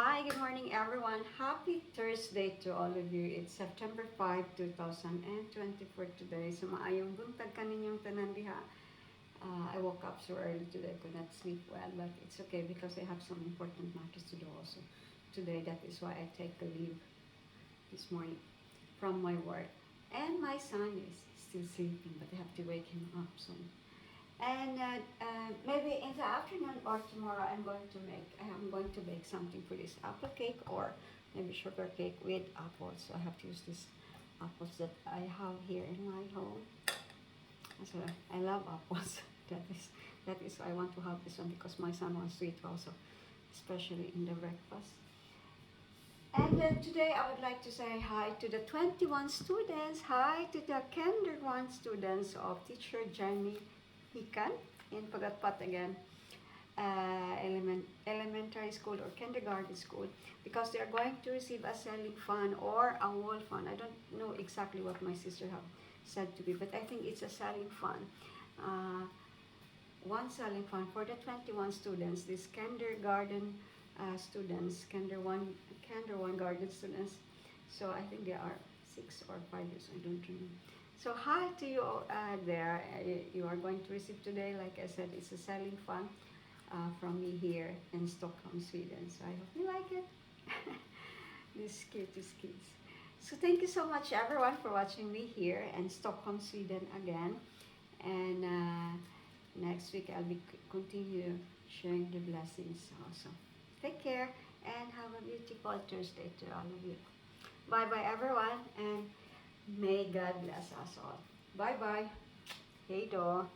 Hi, good morning everyone. Happy Thursday to all of you. It's September 5, 2024 today. So maayong buntag kaninyong tanan diha. I woke up so early today, could not sleep well, but it's okay because I have some important matters to do also today. That is why I take a leave this morning from my work. And my son is still sleeping, but I have to wake him up soon. And maybe in the afternoon or tomorrow, I am going to bake something for this apple cake or maybe sugar cake with apples. So I have to use these apples that I have here in my home. So I love apples. That is that is why I want to have this one because my son wants to eat also, especially in the breakfast. And today I would like to say hi to the 21 students. Hi to the kindergarten students of teacher Jenny Hikan in Pagatpat again, elementary school or kindergarten school, because they are going to receive a selling fund or a wall fund. I don't know exactly what my sister have said to me, but I think it's a selling fund. Uh, One selling fund for the 21 students, these kindergarten students, kinder one garden students. So I think they are 6 or 5 years, I don't remember. So hi to you there. You are going to receive today, like I said, it's a selling fund from me here in Stockholm, Sweden. So I hope you like it. These cutest kids. So thank you so much everyone for watching me here in Stockholm, Sweden again. And next week I'll be continue sharing the blessings also. Take care and have a beautiful Thursday to all of you. Bye bye everyone and may God bless us all. Bye bye. Hey do.